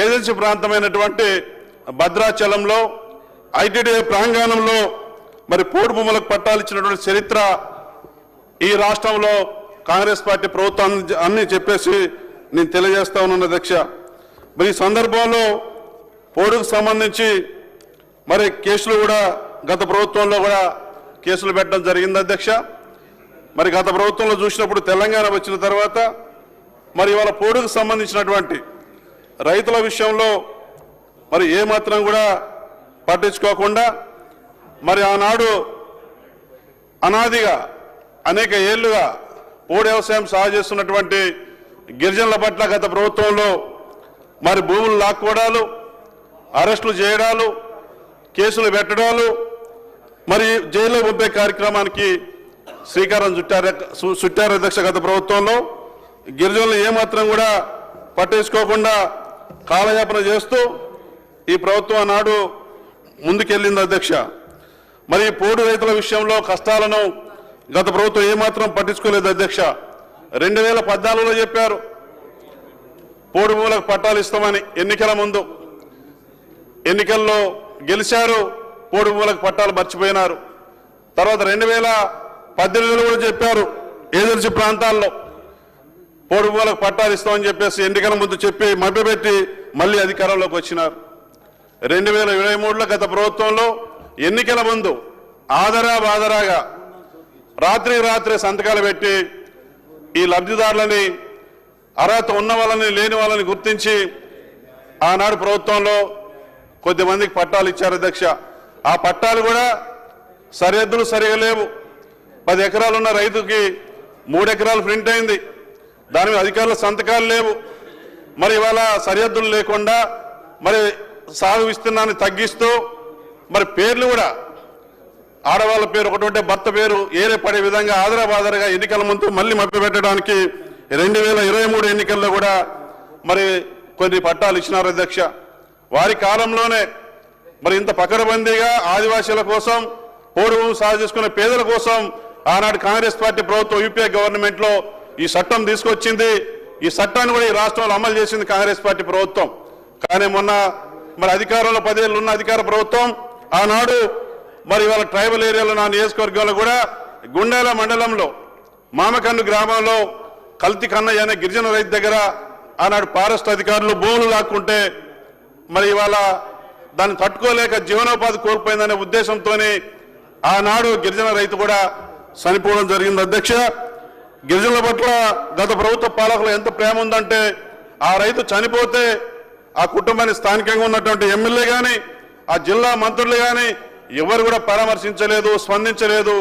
Agency ప్రాంతమైనటువంటి భద్రాచలంలో ITDA ప్రాంగణంలో మరి పోడు భూములకు పట్టాలు ఇచ్చినటువంటి చరిత్ర ఈ రాష్ట్రంలో కాంగ్రెస్ పార్టీ ప్రభుత్వం అన్ని చెప్పేసి నేను తెలియజేస్తా ఉన్నాను అధ్యక్ష. మరి ఈ సందర్భంలో పోడుకు సంబంధించి మరి కేసులు కూడా గత ప్రభుత్వంలో కూడా కేసులు పెట్టడం జరిగింది అధ్యక్ష. మరి గత ప్రభుత్వంలో చూసినప్పుడు తెలంగాణ వచ్చిన తర్వాత మరి ఇవాళ పోడుకు సంబంధించినటువంటి రైతుల విషయంలో మరి ఏమాత్రం కూడా పట్టించుకోకుండా మరి ఆనాడు అనాదిగా అనేక ఏళ్లుగా పోడు వ్యవసాయం సాగు చేస్తున్నటువంటి గిరిజనుల పట్ల గత ప్రభుత్వంలో మరి భూములు లాక్కోవడాలు, అరెస్టులు చేయడాలు, కేసులు పెట్టడాలు, మరి జైల్లో పంపే కార్యక్రమానికి శ్రీకారం చుట్టారు అధ్యక్ష. గత ప్రభుత్వంలో గిరిజనులు ఏమాత్రం కూడా పట్టించుకోకుండా కాలయాపన చేస్తూ ఈ ప్రభుత్వం నాడు ముందుకెళ్ళింది అధ్యక్ష. మరి పోడు రైతుల విషయంలో కష్టాలను గత ప్రభుత్వం ఏమాత్రం పట్టించుకోలేదు అధ్యక్ష. 2014లో చెప్పారు పోడు భూములకు పట్టాలు ఇస్తామని, ఎన్నికల ముందు. ఎన్నికల్లో గెలిచారు, పోడు భూములకు పట్టాలు మర్చిపోయినారు. తర్వాత 2018లో కూడా చెప్పారు ఏజెన్సీ ప్రాంతాల్లో పోడు భూములకు పట్టాలు ఇస్తామని చెప్పేసి ఎన్నికల ముందు చెప్పి మభ్యపెట్టి మళ్ళీ అధికారంలోకి వచ్చినారు. 2023లో గత ప్రభుత్వంలో ఎన్నికల ముందు ఆదరాబాదరాగా రాత్రి సంతకాలు పెట్టి ఈ లబ్ధిదారులని, అర్హత ఉన్న వాళ్ళని లేని వాళ్ళని గుర్తించి ఆనాడు ప్రభుత్వంలో కొద్దిమందికి పట్టాలు ఇచ్చారు అధ్యక్ష. ఆ పట్టాలు కూడా సరిహద్దులు సరిగా లేవు. 10 ఎకరాలు ఉన్న రైతుకి 3 ఎకరాలు ప్రింట్ అయింది, దాని మీద అధికారుల సంతకాలు లేవు. మరి ఇవాళ సరిహద్దులు లేకుండా మరి సాగు విస్తీర్ణాన్ని తగ్గిస్తూ మరి పేర్లు కూడా ఆడవాళ్ళ పేరు ఒకటి ఉంటే భర్త పేరు ఏరే పడే విధంగా ఆదరాబాదరగా ఎన్నికల ముందు మళ్ళీ మభ్యపెట్టడానికి 2023 ఎన్నికల్లో కూడా మరి కొన్ని పట్టాలు ఇచ్చినారు అధ్యక్ష. వారి కాలంలోనే మరి ఇంత పకడ్బందీగా ఆదివాసీల కోసం, పోడు సాగు చేసుకునే పేదల కోసం ఆనాడు కాంగ్రెస్ పార్టీ ప్రభుత్వం యూపీఏ గవర్నమెంట్లో ఈ చట్టం తీసుకొచ్చింది. ఈ చట్టాన్ని కూడా ఈ రాష్ట్రంలో అమలు చేసింది కాంగ్రెస్ పార్టీ ప్రభుత్వం. కానీ మొన్న మరి అధికారంలో 10 ఏళ్ళు ఉన్న అధికార ప్రభుత్వం ఆనాడు మరి వాళ్ళ ట్రైబల్ ఏరియాలో నా నియోజకవర్గంలో కూడా గుండెల మండలంలో మామకన్ను గ్రామంలో కల్తీ కన్నయ్య అనే గిరిజన రైతు దగ్గర ఆనాడు ఫారెస్ట్ అధికారులు భూములు లాక్కుంటే మరి ఇవాళ దాన్ని తట్టుకోలేక జీవనోపాధి కోల్పోయిందనే ఉద్దేశంతోనే ఆనాడు గిరిజన రైతు కూడా చనిపోవడం జరిగింది అధ్యక్ష. గిరిజనుల పట్ల గత ప్రభుత్వ పాలకులు ఎంత ప్రేమ ఉందంటే ఆ రైతు చనిపోతే ఆ కుటుంబాన్ని స్థానికంగా ఉన్నటువంటి ఎమ్మెల్యే కానీ, ఆ జిల్లా మంత్రులు కానీ ఎవరు కూడా పరామర్శించలేదు, స్పందించలేదు.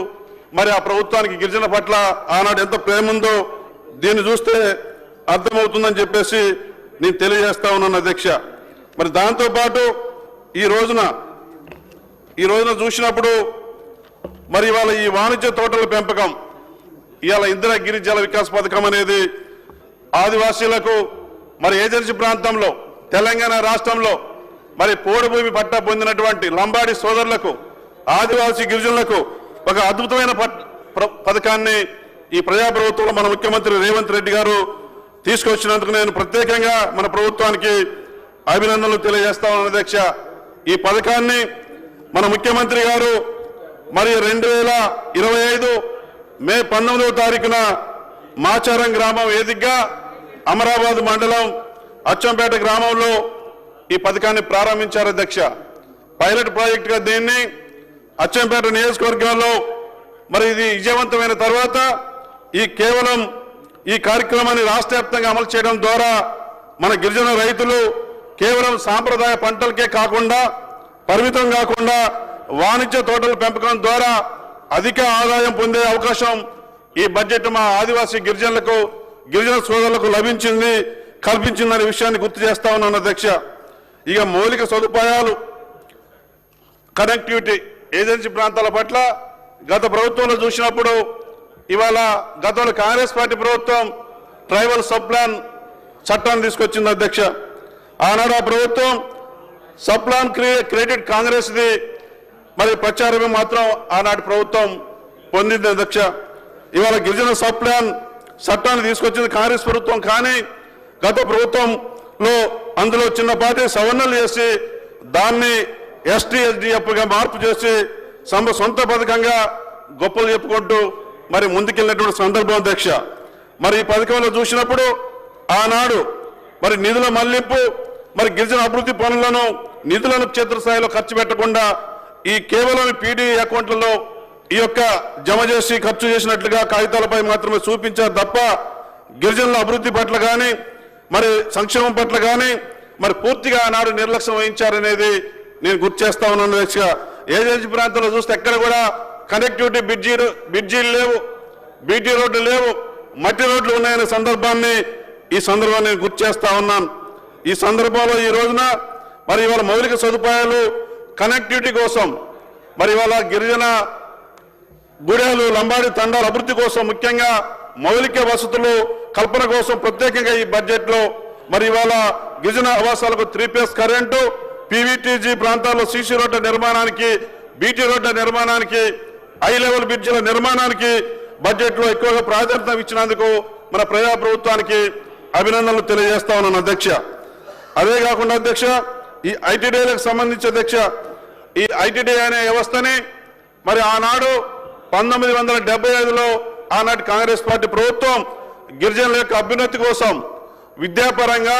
మరి ఆ ప్రభుత్వానికి గిరిజన పట్ల ఆనాడు ఎంత ప్రేమ ఉందో దీన్ని చూస్తే అర్థమవుతుందని చెప్పేసి నేను తెలియజేస్తా ఉన్నాను అధ్యక్ష. మరి దాంతోపాటు ఈ రోజున చూసినప్పుడు మరి ఇవాళ ఈ వాణిజ్య తోటల పెంపకం, ఇవాళ ఇందిరా గిరి జల వికాస్ పథకం అనేది ఆదివాసీలకు మరి ఏజెన్సీ ప్రాంతంలో తెలంగాణ రాష్ట్రంలో మరి పోడు భూమి పట్టా పొందినటువంటి లంబాడి సోదరులకు, ఆదివాసీ గిరిజనులకు ఒక అద్భుతమైన పథకాన్ని ఈ ప్రజాప్రభుత్వంలో మన ముఖ్యమంత్రి రేవంత్ రెడ్డి గారు తీసుకొచ్చినందుకు నేను ప్రత్యేకంగా మన ప్రభుత్వానికి అభినందనలు తెలియజేస్తా ఉన్నాను అధ్యక్ష. ఈ పథకాన్ని మన ముఖ్యమంత్రి గారు మరి 2025 మే 19వ తారీఖున మాచారం గ్రామం వేదికగా అమరాబాద్ మండలం అచ్చంపేట గ్రామంలో ఈ పథకాన్ని ప్రారంభించారు అధ్యక్ష. పైలట్ ప్రాజెక్టుగా దీన్ని అచ్చంపేట నియోజకవర్గంలో మరి ఇది విజయవంతమైన తర్వాత కేవలం ఈ కార్యక్రమాన్ని రాష్ట్ర వ్యాప్తంగా అమలు చేయడం ద్వారా మన గిరిజన రైతులు కేవలం సాంప్రదాయ పంటలకే కాకుండా పరిమితం కాకుండా వాణిజ్య తోటల పెంపకం ద్వారా అధిక ఆదాయం పొందే అవకాశం ఈ బడ్జెట్ మా ఆదివాసీ గిరిజన సోదరులకు కల్పించిందనే విషయాన్ని గుర్తు చేస్తా ఉన్నాను అధ్యక్ష. ఇక మౌలిక సదుపాయాలు, కనెక్టివిటీ ఏజెన్సీ ప్రాంతాల పట్ల గత ప్రభుత్వంలో చూసినప్పుడు ఇవాళ గతంలో కాంగ్రెస్ పార్టీ ప్రభుత్వం ట్రైబల్ సబ్ ప్లాన్ చట్టాన్ని తీసుకొచ్చింది అధ్యక్ష. ఆనాడు ఆ ప్రభుత్వం సబ్ ప్లాన్ క్రెడిట్ కాంగ్రెస్ది మరి ప్రచారమే మాత్రం ఆనాటి ప్రభుత్వం పొందింది అధ్యక్ష. ఇవాళ గిరిజన సబ్ ప్లాన్ చట్టాన్ని తీసుకొచ్చింది కాంగ్రెస్ ప్రభుత్వం. కానీ గత ప్రభుత్వం అందులో చిన్నపాటి సవరణలు చేసి దాన్ని ST-SDFగా మార్పు చేసి సొంత పథకంగా గొప్పలు చెప్పుకుంటూ మరి ముందుకెళ్ళినటువంటి సందర్భం అధ్యక్ష. మరి ఈ పథకంలో చూసినప్పుడు ఆనాడు మరి నిధుల మళ్లింపు మరి గిరిజన అభివృద్ధి పనులను నిధులను క్షేత్రస్థాయిలో ఖర్చు పెట్టకుండా ఈ కేవలం PD అకౌంట్లలో ఈ యొక్క జమ చేసి ఖర్చు చేసినట్లుగా కాగితాలపై మాత్రమే చూపించారు తప్ప గిరిజనుల అభివృద్ధి పట్ల కానీ మరి సంక్షేమం పట్ల కానీ మరి పూర్తిగా ఆనాడు నిర్లక్ష్యం వహించారనేది నేను గుర్తు చేస్తా ఉన్నాను అధ్యక్ష. ఏజెన్సీ ప్రాంతంలో చూస్తే ఎక్కడ కూడా కనెక్టివిటీ బ్రిడ్జీలు లేవు, BT రోడ్లు లేవు, మట్టి రోడ్లు ఉన్నాయనే సందర్భాన్ని నేను గుర్తు చేస్తా ఉన్నాను. ఈ సందర్భంలో ఈ రోజున మరి ఇవాళ మౌలిక సదుపాయాలు కనెక్టివిటీ కోసం మరి ఇవాళ గిరిజన గూడెలు లంబాడి తండాల అభివృద్ధి కోసం ముఖ్యంగా మౌలిక వసతులు కల్పన కోసం ప్రత్యేకంగా ఈ బడ్జెట్లో మరి ఇవాళ గిరిజన ఆవాసాలకు 3 ఫేజ్ కరెంటు, PVTG ప్రాంతాల్లో CC రోడ్ల నిర్మాణానికి, BT రోడ్ల నిర్మాణానికి, హై లెవెల్ బ్రిడ్జిల నిర్మాణానికి బడ్జెట్లో ఎక్కువగా ప్రాధాన్యత ఇచ్చినందుకు మన ప్రజాప్రభుత్వానికి అభినందనలు తెలియజేస్తా ఉన్నాను అధ్యక్ష. అదే కాకుండా అధ్యక్ష ఈ ITDAలకు సంబంధించి అధ్యక్ష ఈ ITDA అనే వ్యవస్థని మరి ఆనాడు 1975లో ఆనాటి కాంగ్రెస్ పార్టీ ప్రభుత్వం గిరిజనుల యొక్క అభ్యున్నతి కోసం విద్యాపరంగా,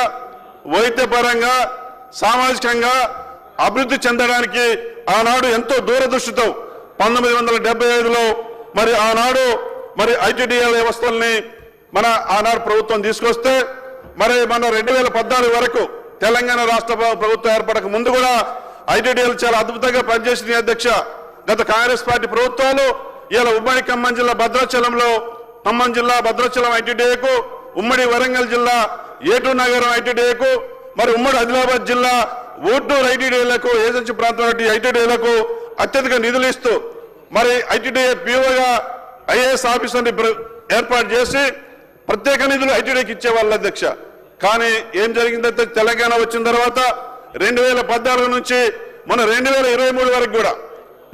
వైద్యపరంగా, సామాజికంగా అభివృద్ధి చెందడానికి ఆనాడు ఎంతో దూరదృష్టితో 1975లో మరి ఆనాడు మరి ITDA వ్యవస్థల్ని మన ఆనాడు ప్రభుత్వం తీసుకొస్తే మరి మన 2014 వరకు తెలంగాణ రాష్ట్ర ప్రభుత్వం ఏర్పడక ముందు కూడా ITDAలు చాలా అద్భుతంగా పనిచేసింది అధ్యక్ష. గత కాంగ్రెస్ పార్టీ ప్రభుత్వాలు ఇలా ఉమ్మడి ఖమ్మం జిల్లా భద్రాచలం ITDAకు, ఉమ్మడి వరంగల్ జిల్లా ఏటూరు నగరం ITDAకు, మరి ఉమ్మడి ఆదిలాబాద్ జిల్లా ఊటూరు ITDAలకు, ఏజెన్సీ ప్రాంతం ITDAలకు అత్యధిక నిధులు ఇస్తూ మరి ITDA POగా IAS ఆఫీసర్ని ఏర్పాటు చేసి ప్రత్యేక నిధులు ITDAకి ఇచ్చేవాళ్ళు అధ్యక్ష. కానీ ఏం జరిగిందంటే తెలంగాణ వచ్చిన తర్వాత 2014 నుంచి మన 2023 వరకు కూడా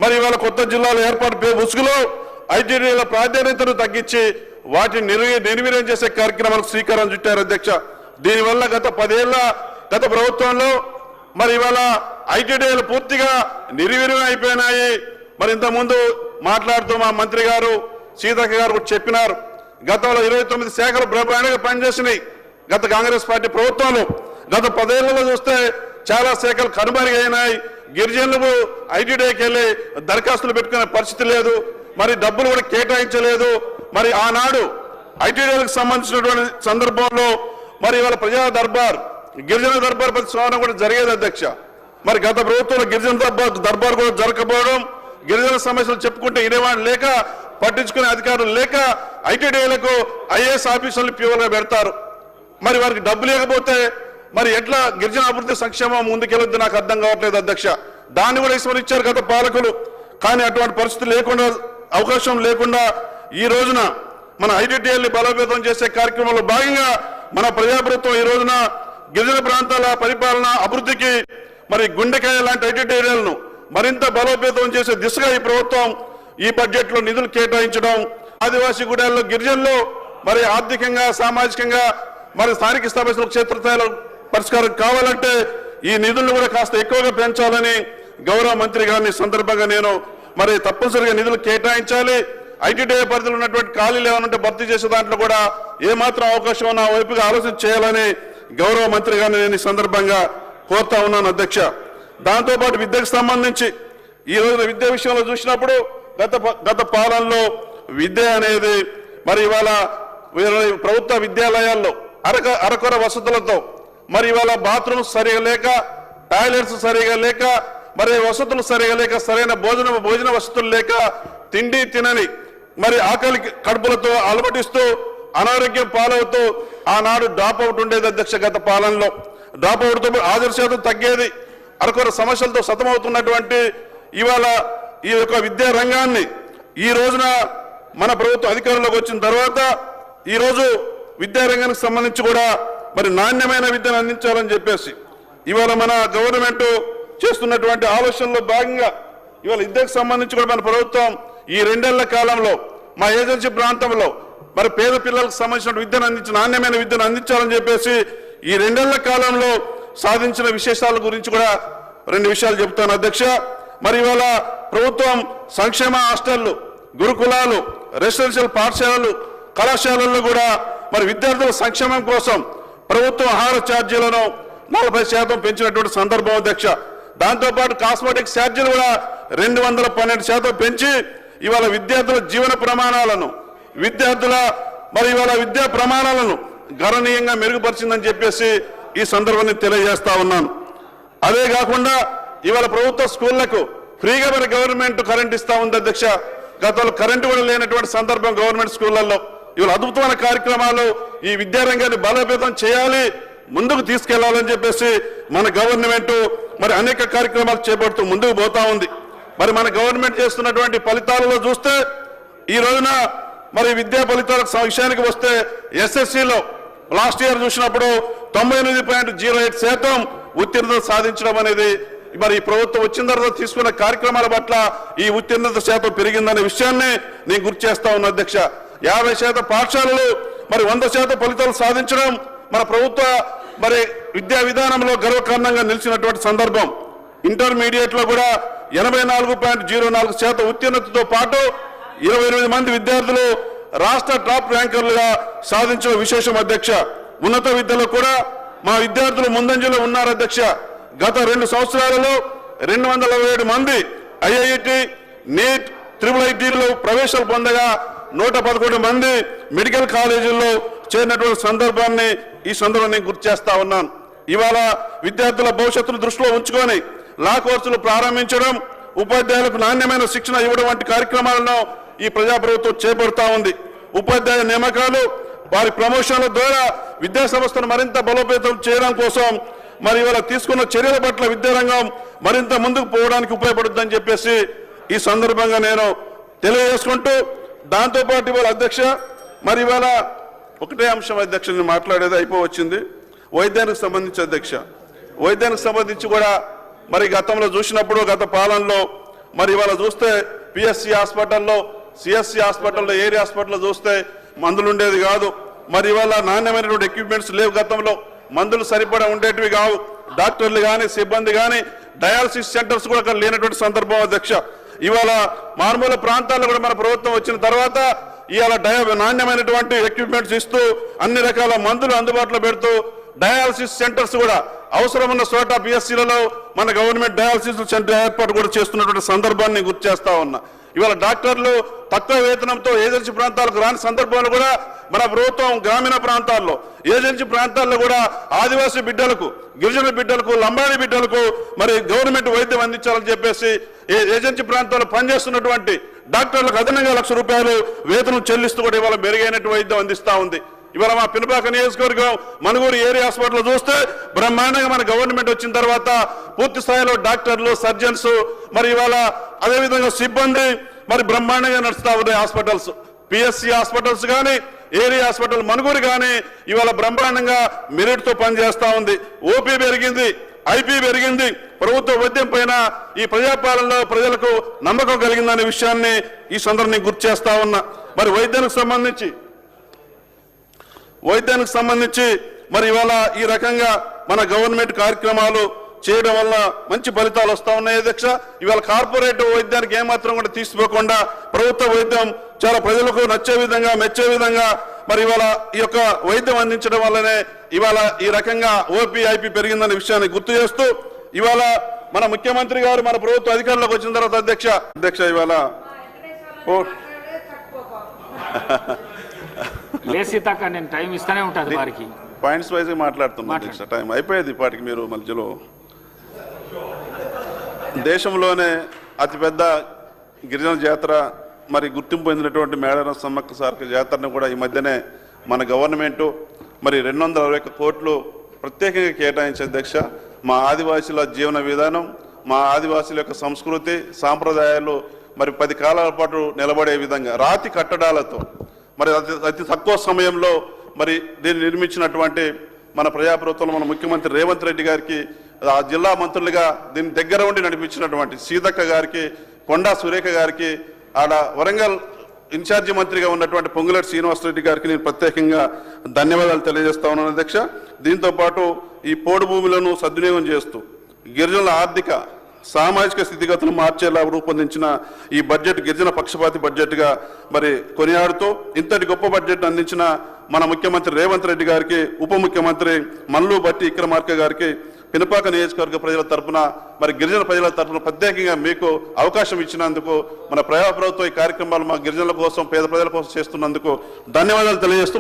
మరి ఇవాళ కొత్త జిల్లాల ఏర్పాటు ముసుగులో ITDAల ప్రాధాన్యతను తగ్గించి వాటిని నిర్వీర్యం చేసే కార్యక్రమాలకు శ్రీకారం చుట్టారు అధ్యక్ష. దీనివల్ల గత 10 ఏళ్ల గత ప్రభుత్వంలో మరి ఇవాళ ITDAలు పూర్తిగా నిర్వీర్యం అయిపోయినాయి. మరి ఇంతకుముందు మాట్లాడుతూ మా మంత్రి గారు సీతక్క గారు కూడా చెప్పినారు, గతంలో 29 శాఖలు బ్రహ్మాండంగా పనిచేసినాయి గత కాంగ్రెస్ పార్టీ ప్రభుత్వంలో. గత 10 ఏళ్లలో చూస్తే చాలా శాఖలు కనుమరుగైనాయి. గిరిజనులకు ITDAకి వెళ్ళి దరఖాస్తులు పెట్టుకునే పరిస్థితి లేదు, మరి డబ్బులు కూడా కేటాయించలేదు. మరి ఆనాడు ITDAలకు సంబంధించినటువంటి సందర్భంలో మరి ఇవాళ ప్రజా దర్బార్, గిరిజన దర్బార్ ప్రతి సంవత్సరం కూడా జరిగేది అధ్యక్ష. మరి గత ప్రభుత్వంలో గిరిజన దర్బార్ కూడా జరగకపోవడం, గిరిజన సమస్యలు చెప్పుకుంటే ఇనేవాళ్ళు లేక, పట్టించుకునే అధికారులు లేక ITDAలకు IAS ఆఫీసర్లు POగా పెడతారు. మరి వారికి డబ్బు లేకపోతే మరి ఎట్లా గిరిజన అభివృద్ధి సంక్షేమం ముందుకెళ్ళొద్దు నాకు అర్థం కావట్లేదు అధ్యక్ష. దాన్ని కూడా విస్మరించారు గత పాలకులు. కానీ అటువంటి పరిస్థితి లేకుండా, అవకాశం లేకుండా ఈ రోజున మన ITDAల్ని బలోపేతం చేసే కార్యక్రమంలో భాగంగా మన ప్రజాప్రభుత్వం ఈ రోజున గిరిజన ప్రాంతాల పరిపాలన అభివృద్ధికి మరి గుండెకాయ లాంటి ITDAలను మరింత బలోపేతం చేసే దిశగా ఈ ప్రభుత్వం ఈ బడ్జెట్లో నిధులు కేటాయించడం, ఆదివాసీ గూడాల్లో గిరిజనులు మరి ఆర్థికంగా, సామాజికంగా మరి స్థానిక సమస్యలు క్షేత్రస్థాయిలో పరిష్కారం కావాలంటే ఈ నిధులను కూడా కాస్త ఎక్కువగా పెంచాలని గౌరవ మంత్రి గారిని సందర్భంగా నేను మరి తప్పనిసరిగా నిధులు కేటాయించాలి. ITDA పరిధిలో ఉన్నటువంటి ఖాళీలు ఏమైనా భర్తీ చేసే దాంట్లో కూడా ఏమాత్రం అవకాశం ఉన్న వైపుగా ఆలోచన చేయాలని గౌరవ మంత్రి గారిని నేను ఈ సందర్భంగా కోరుతా ఉన్నాను అధ్యక్ష. దాంతోపాటు విద్యకు సంబంధించి ఈ రోజున విద్య విషయంలో చూసినప్పుడు గత పాలనలో విద్య అనేది మరి ఇవాళ ప్రభుత్వ విద్యాలయాల్లో అరకొర వసతులతో మరి ఇవాళ బాత్రూమ్స్ సరిగా లేక, టాయిలెట్స్ సరిగా లేక, మరి వసతులు సరిగా లేక, సరైన భోజన వసతులు లేక, తిండి తినని మరి ఆకలి కడుపులతో అలమటిస్తూ అనారోగ్యం పాలవుతూ ఆనాడు డ్రాప్ అవుట్ ఉండేది అధ్యక్ష. గత పాలనలో డ్రాప్ అవుట్తో హాజరు శాతం తగ్గేది. అరకొర సమస్యలతో సతమవుతున్నటువంటి ఇవాళ ఈ యొక్క విద్యా రంగాన్ని ఈ రోజున మన ప్రభుత్వం అధికారంలోకి వచ్చిన తర్వాత ఈరోజు విద్యారంగానికి సంబంధించి కూడా మరి నాణ్యమైన విద్యను అందించాలని చెప్పేసి ఇవాళ మన గవర్నమెంట్ చేస్తున్నటువంటి ఆలోచనలో భాగంగా ఇవాళ విద్యకు సంబంధించి కూడా మన ప్రభుత్వం ఈ 2 ఏళ్ల కాలంలో మా ఏజెన్సీ ప్రాంతంలో మరి పేద పిల్లలకు సంబంధించిన విద్యను నాణ్యమైన విద్యను అందించాలని చెప్పేసి ఈ 2 ఏళ్ల కాలంలో సాధించిన విశేషాల గురించి కూడా 2 విషయాలు చెప్తాను అధ్యక్ష. మరి ఇవాళ ప్రభుత్వం సంక్షేమ హాస్టళ్లు, గురుకులాలు, రెసిడెన్షియల్ పాఠశాలలు, కళాశాలల్లో కూడా మరి విద్యార్థుల సంక్షేమం కోసం ప్రభుత్వం ఆహార ఛార్జీలను 40% పెంచినటువంటి సందర్భం అధ్యక్ష. దాంతోపాటు కాస్మెటిక్ ఛార్జీలు కూడా 212% పెంచి ఇవాళ విద్యార్థుల జీవన ప్రమాణాలను, విద్యా ప్రమాణాలను గణనీయంగా మెరుగుపరిచిందని చెప్పేసి ఈ సందర్భాన్ని తెలియజేస్తా ఉన్నాను. అదే కాకుండా ఇవాళ ప్రభుత్వ స్కూళ్లకు ఫ్రీగా మరి గవర్నమెంట్ కరెంట్ ఇస్తా ఉంది అధ్యక్ష. గతంలో కరెంటు కూడా లేనటువంటి సందర్భం గవర్నమెంట్ స్కూళ్లలో. ఇవాళ అద్భుతమైన కార్యక్రమాలు ఈ విద్యారంగాన్ని బలోపేతం చేయాలి, ముందుకు తీసుకెళ్లాలని చెప్పేసి మన గవర్నమెంట్ మరి అనేక కార్యక్రమాలు చేపడుతూ ముందుకు పోతా ఉంది. మరి మన గవర్నమెంట్ చేస్తున్నటువంటి ఫలితాలలో చూస్తే ఈ రోజున మరి విద్యా ఫలితాల విషయానికి వస్తే ఎస్ఎస్సిలో లాస్ట్ ఇయర్ చూసినప్పుడు 98.08% ఉత్తీర్ణత సాధించడం అనేది మరి ఈ ప్రభుత్వం వచ్చిన తర్వాత తీసుకున్న కార్యక్రమాల పట్ల ఈ ఉత్తీర్ణత శాతం పెరిగిందనే విషయాన్ని నేను గుర్తు చేస్తా ఉన్నా అధ్యక్ష. 50% పాఠశాలలు మరి 100% ఫలితాలు సాధించడం మన ప్రభుత్వ మరి విద్యా విధానంలో గర్వకారణంగా నిలిచినటువంటి సందర్భం. ఇంటర్మీడియట్ లో కూడా 84.04% ఉత్తీర్ణతతో పాటు 28 మంది విద్యార్థులు రాష్ట్ర టాప్ ర్యాంకర్లుగా సాధించిన విశేషం అధ్యక్ష. ఉన్నత విద్యలో కూడా మా విద్యార్థులు ముందంజలో ఉన్నారు అధ్యక్ష. గత 2 సంవత్సరాలలో 227 మంది ఐఐటి, నీట్, IIITలో ప్రవేశాలు పొందగా 111 మంది మెడికల్ కాలేజీల్లో చేరినటువంటి సందర్భాన్ని ఈ సందర్భాన్ని గుర్తు చేస్తా ఉన్నాను. ఇవాళ విద్యార్థుల భవిష్యత్తును దృష్టిలో ఉంచుకొని లా కోర్సులు ప్రారంభించడం, ఉపాధ్యాయులకు నాణ్యమైన శిక్షణ ఇవ్వడం వంటి కార్యక్రమాలను ఈ ప్రజాప్రభుత్వం చేపడతా ఉంది. ఉపాధ్యాయ నియామకాలు, వారి ప్రమోషన్ల ద్వారా విద్యా సంస్థను మరింత బలోపేతం చేయడం కోసం మరి ఇవాళ తీసుకున్న చర్యల పట్ల విద్యారంగం మరింత ముందుకు పోవడానికి ఉపయోగపడుతుందని చెప్పేసి ఈ సందర్భంగా నేను తెలియజేసుకుంటూ, దాంతోపాటు ఇవాళ అధ్యక్ష మరి ఇవాళ ఒకటే అంశం అధ్యక్ష నేను మాట్లాడేది అయిపోవచ్చింది. వైద్యానికి సంబంధించి అధ్యక్ష, వైద్యానికి సంబంధించి కూడా మరి గతంలో చూసినప్పుడు గత పాలనలో మరి ఇవాళ చూస్తే పిఎస్సి హాస్పిటల్లో, సిఎస్సి హాస్పిటల్లో, ఏరియా హాస్పిటల్లో చూస్తే మందులు ఉండేది కాదు. మరి ఇవాళ నాణ్యమైనటువంటి ఎక్విప్మెంట్స్ లేవు. గతంలో మందులు సరిపడా ఉండేటివి కావు. డాక్టర్లు కానీ సిబ్బంది కానీ డయాలసిస్ సెంటర్స్ కూడా అక్కడ లేనటువంటి సందర్భం అధ్యక్ష. ఇవాళ మారుమూల ప్రాంతాల్లో కూడా మన ప్రభుత్వం వచ్చిన తర్వాత ఇవాళ నాణ్యమైనటువంటి ఎక్విప్మెంట్స్ ఇస్తూ అన్ని రకాల మందులు అందుబాటులో పెడుతూ డయాలసిస్ సెంటర్స్ కూడా అవసరం ఉన్న చోట పిఎస్సీలలో మన గవర్నమెంట్ డయాలసిస్ సెంటర్ ఏర్పాటు కూడా చేస్తున్నటువంటి సందర్భాన్ని గుర్తు చేస్తా ఉన్నా. ఇవాళ డాక్టర్లు తక్కువ వేతనంతో ఏజెన్సీ ప్రాంతాలకు రాని సందర్భంలో కూడా మన ప్రభుత్వం గ్రామీణ ప్రాంతాల్లో, ఏజెన్సీ ప్రాంతాల్లో కూడా ఆదివాసీ బిడ్డలకు, గిరిజన బిడ్డలకు, లంబాడి బిడ్డలకు మరి గవర్నమెంట్ వైద్యం అందించాలని చెప్పేసి ఏజెన్సీ ప్రాంతాల్లో పనిచేస్తున్నటువంటి డాక్టర్లకు అదనంగా ₹1,00,000 వేతనం చెల్లిస్తూ కూడా ఇవాళ మెరుగైనటువంటి వైద్యం అందిస్తా ఉంది. ఇవాళ మా పినపాక నియోజకవర్గం మనుగూరు ఏరియా హాస్పిటల్ చూస్తే బ్రహ్మాండంగా మన గవర్నమెంట్ వచ్చిన తర్వాత పూర్తి స్థాయిలో డాక్టర్లు, సర్జన్స్ మరి ఇవాళ అదేవిధంగా సిబ్బంది మరి బ్రహ్మాండంగా నడుస్తా ఉన్నాయి హాస్పిటల్స్. పిఎస్సి హాస్పిటల్స్ కానీ, ఏరియా హాస్పిటల్ మనుగూరు కానీ ఇవాళ బ్రహ్మాండంగా మెరిట్తో పనిచేస్తా ఉంది. ఓపీ పెరిగింది, ఐపీ పెరిగింది. ప్రభుత్వ వైద్యం పైన ఈ ప్రజాపాలనలో ప్రజలకు నమ్మకం కలిగిందనే విషయాన్ని ఈ సందర్భంగా గుర్తు చేస్తా ఉన్నా. మరి వైద్యానికి సంబంధించి మరి ఇవాళ ఈ రకంగా మన గవర్నమెంట్ కార్యక్రమాలు చేయడం వల్ల మంచి ఫలితాలు వస్తా ఉన్నాయి అధ్యక్ష. ఇవాళ కార్పొరేట్ వైద్యానికి ఏమాత్రం కూడా తీసుకోకుండా ప్రభుత్వ వైద్యం చాలా ప్రజలకు నచ్చే విధంగా, మెచ్చే విధంగా మరి ఇవాళ ఈ యొక్క వైద్యం అందించడం వల్లనే ఇవాళ ఈ రకంగా ఓపీ, ఐపీ పెరిగిందనే విషయాన్ని గుర్తు చేస్తూ ఇవాళ మన ముఖ్యమంత్రి గారు మన ప్రభుత్వ అధికారంలోకి వచ్చిన తర్వాత అధ్యక్ష ఇవాళ నేను టైం ఇస్తానే ఉంటుంది వారికి. పాయింట్స్ వైజ్ మాట్లాడుతున్నాను అధ్యక్ష. టైం అయిపోయేది ఇప్పటికి. మీరు మధ్యలో దేశంలోనే అతిపెద్ద గిరిజన జాతర మరి గుర్తింపు పొందినటువంటి మేడారం సమ్మక్క సారక్క జాతరను కూడా ఈ మధ్యనే మన గవర్నమెంటు మరి 221 కోట్లు ప్రత్యేకంగా కేటాయించే అధ్యక్ష. మా ఆదివాసీల జీవన విధానం, మా ఆదివాసీల యొక్క సంస్కృతి, సాంప్రదాయాలు మరి 10 కాలాల పాటు నిలబడే విధంగా రాతి కట్టడాలతో మరి అతి తక్కువ సమయంలో మరి దీన్ని నిర్మించినటువంటి మన ప్రజాప్రభుత్వంలో మన ముఖ్యమంత్రి రేవంత్ రెడ్డి గారికి, ఆ జిల్లా మంత్రులుగా దీని దగ్గర ఉండి నడిపించినటువంటి సీతక్క గారికి, కొండా సురేఖ గారికి, ఆడ వరంగల్ ఇన్ఛార్జి మంత్రిగా ఉన్నటువంటి పొంగులేటి శ్రీనివాసరెడ్డి గారికి నేను ప్రత్యేకంగా ధన్యవాదాలు తెలియజేస్తా ఉన్నాను అధ్యక్ష. దీంతో పాటు ఈ పోడు భూములను సద్వినియోగం చేస్తూ గిరిజనుల ఆర్థిక సామాజిక స్థితిగతులు మార్చేలా రూపొందించిన ఈ బడ్జెట్ గిరిజన పక్షపాతి బడ్జెట్గా మరి కొనియాడుతూ ఇంతటి గొప్ప బడ్జెట్ అందించిన మన ముఖ్యమంత్రి రేవంత్ రెడ్డి గారికి, ఉప ముఖ్యమంత్రి మల్లు బట్టి విక్రమార్క గారికి, పినపాక నియోజకవర్గ ప్రజల తరఫున మరి గిరిజన ప్రజల తరఫున ప్రత్యేకంగా మీకు అవకాశం ఇచ్చినందుకు, మన ప్రభుత్వం ఈ కార్యక్రమాలు మా గిరిజనుల కోసం పేద ప్రజల కోసం చేస్తున్నందుకు ధన్యవాదాలు తెలియజేస్తూ